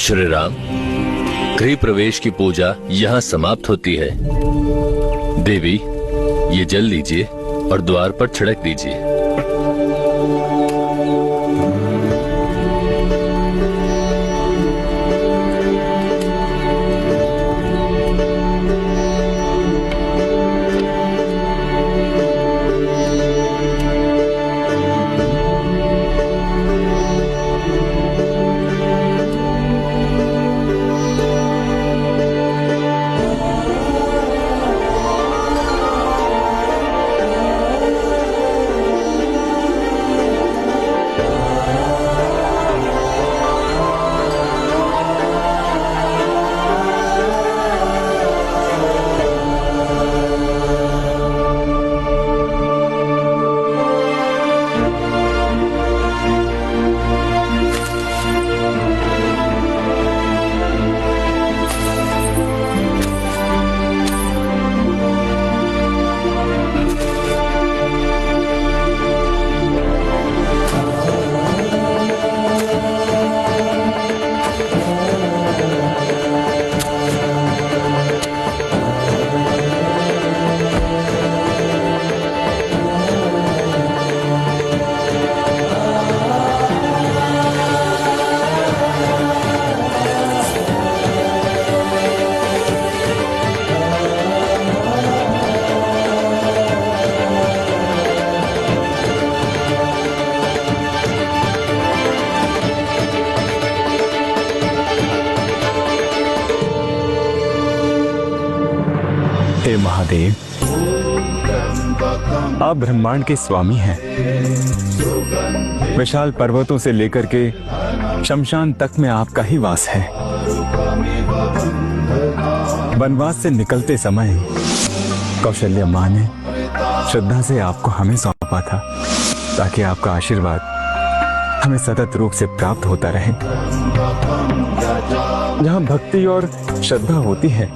श्री राम, गृह प्रवेश की पूजा यहाँ समाप्त होती है। देवी, ये जल लीजिए और द्वार पर छिड़क दीजिए। हे महादेव, आप ब्रह्मांड के स्वामी हैं। विशाल पर्वतों से लेकर के शमशान तक में आपका ही वास है। वनवास से निकलते समय कौशल्या माँ ने श्रद्धा से आपको हमें सौंपा था, ताकि आपका आशीर्वाद हमें सतत रूप से प्राप्त होता रहे। जहाँ भक्ति और श्रद्धा होती है,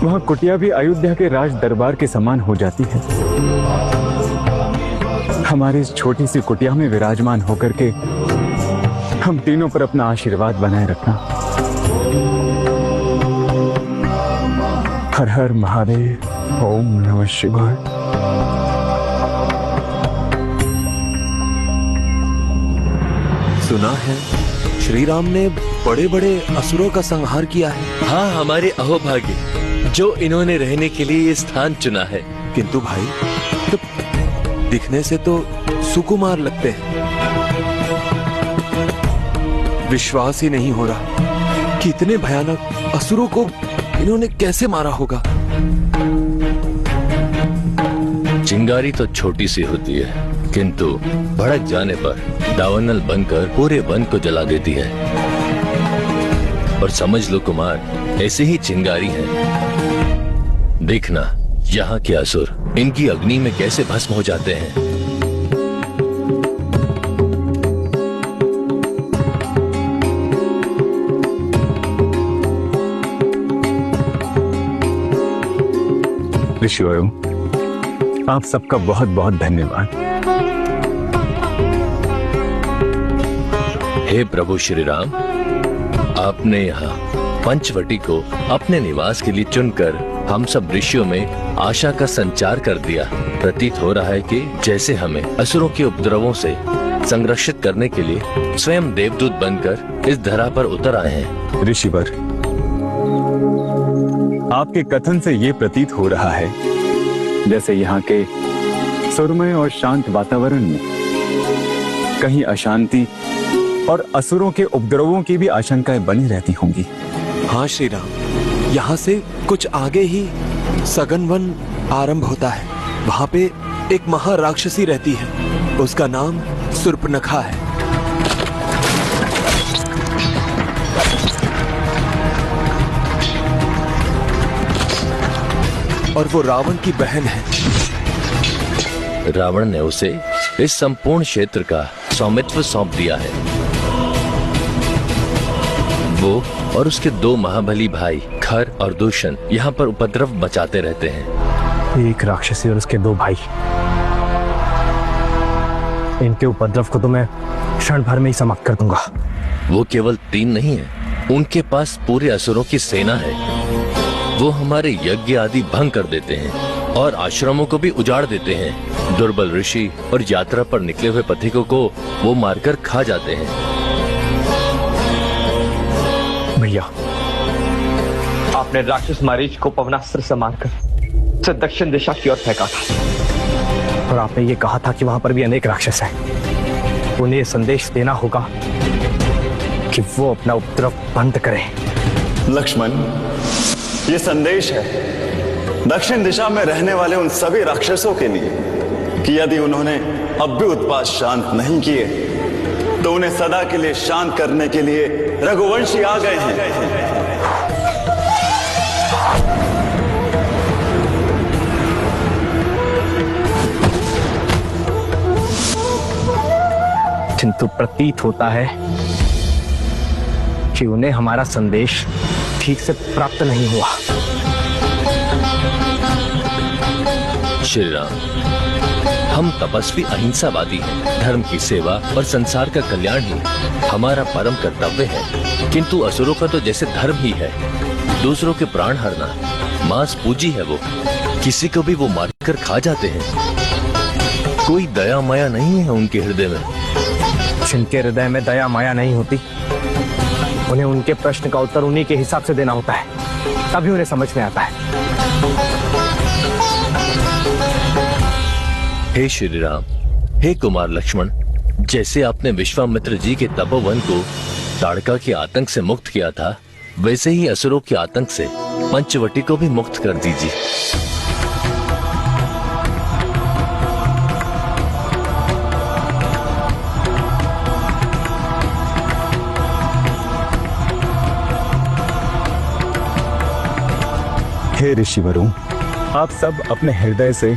वहाँ कुटिया भी अयोध्या के राज दरबार के समान हो जाती है। हमारी इस छोटी सी कुटिया में विराजमान होकर के हम तीनों पर अपना आशीर्वाद बनाए रखना। हर हर महादेव। ओम नमः शिवाय। सुना है श्री राम ने बड़े बड़े असुरों का संहार किया है। हाँ, हमारे अहोभाग्य जो इन्होंने रहने के लिए ये स्थान चुना है। किंतु भाई, तो दिखने से तो सुकुमार लगते हैं। विश्वास ही नहीं हो रहा कि इतने भयानक असुरों को इन्होंने कैसे मारा होगा। चिंगारी तो छोटी सी होती है, किंतु भड़क जाने पर दावानल बनकर पूरे वन को जला देती है। और समझ लो कुमार, ऐसे ही चिंगारी है। देखना यहाँ के असुर इनकी अग्नि में कैसे भस्म हो जाते हैं। ऋषियों, आप सबका बहुत बहुत धन्यवाद। हे प्रभु श्री राम, आपने यहाँ पंचवटी को अपने निवास के लिए चुनकर हम सब ऋषियों में आशा का संचार कर दिया। प्रतीत हो रहा है कि जैसे हमें असुरों के उपद्रवों से संरक्षित करने के लिए स्वयं देवदूत बनकर इस धरा पर उतर आए हैं। ऋषिवर, आपके कथन से ये प्रतीत हो रहा है जैसे यहाँ के सुरमय और शांत वातावरण में कहीं अशांति और असुरों के उपद्रवों की भी आशंकाएं बनी रहती होंगी। हाँ श्री राम, यहाँ से कुछ आगे ही सघन वन आरंभ होता है। वहाँ पे एक महाराक्षसी रहती है, उसका नाम सुर्पनखा है। और वो रावण की बहन है। रावण ने उसे इस संपूर्ण क्षेत्र का स्वामित्व सौंप दिया है। वो और उसके दो महाबली भाई खर और दूषण यहाँ पर उपद्रव मचाते रहते हैं। एक राक्षसी और उसके दो भाई, इनके उपद्रव को तो मैं क्षण भर में ही समाप्त कर दूंगा। वो केवल 3 नहीं है, उनके पास पूरे असुरों की सेना है। वो हमारे यज्ञ आदि भंग कर देते हैं और आश्रमों को भी उजाड़ देते हैं। दुर्बल ऋषि और यात्रा पर निकले हुए पथिकों को वो मारकर खा जाते हैं। भैया, आपने राक्षस मारीच को पवनास्त्र से मारकर उसे दक्षिण दिशा की ओर फेंका था और आपने ये कहा था कि वहां पर भी अनेक राक्षस हैं। उन्हें ये संदेश देना होगा कि वो अपना उपद्रव बंद करें। लक्ष्मण, ये संदेश है दक्षिण दिशा में रहने वाले उन सभी राक्षसों के लिए कि यदि उन्होंने अब भी उत्पात शांत नहीं किए तो उन्हें सदा के लिए शांत करने के लिए रघुवंशी आ गए हैं। किंतु प्रतीत होता है कि उन्हें हमारा संदेश ठीक से प्राप्त नहीं हुआ। श्री राम, हम तपस्वी अहिंसावादी हैं। धर्म की सेवा और संसार का कल्याण ही हमारा परम कर्तव्य है। किंतु असुरों का तो जैसे धर्म ही है दूसरों के प्राण हरना। मांस पूजी है वो, किसी को भी वो मारकर खा जाते हैं। कोई दया माया नहीं है उनके हृदय में। जिनके हृदय में दया माया नहीं होती उन्हें उनके प्रश्न का उत्तर उन्हीं के हिसाब से देना होता है, तभी उन्हें समझ में आता है। हे श्री राम, हे कुमार लक्ष्मण, जैसे आपने विश्वामित्र जी के तपोवन को ताड़का के आतंक से मुक्त किया था, वैसे ही असुरों के आतंक से पंचवटी को भी मुक्त कर दीजिए। हे ऋषिवरों, आप सब अपने हृदय से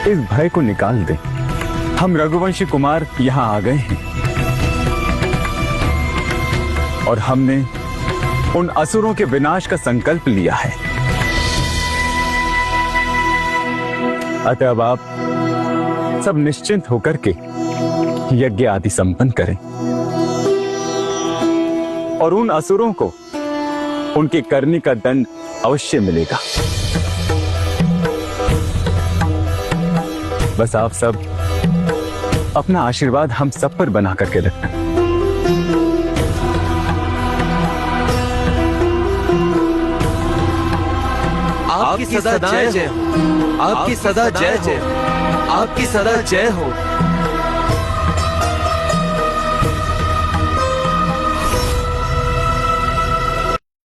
इस भय को निकाल दें। हम रघुवंशी कुमार यहाँ आ गए हैं और हमने उन असुरों के विनाश का संकल्प लिया है। अतः अब आप सब निश्चिंत होकर के यज्ञ आदि संपन्न करें और उन असुरों को उनके करने का दंड अवश्य मिलेगा। बस आप सब अपना आशीर्वाद हम सब पर बना करके रखना। आपकी सदा जय हो, आपकी सदा जय हो, आपकी सदा जय हो।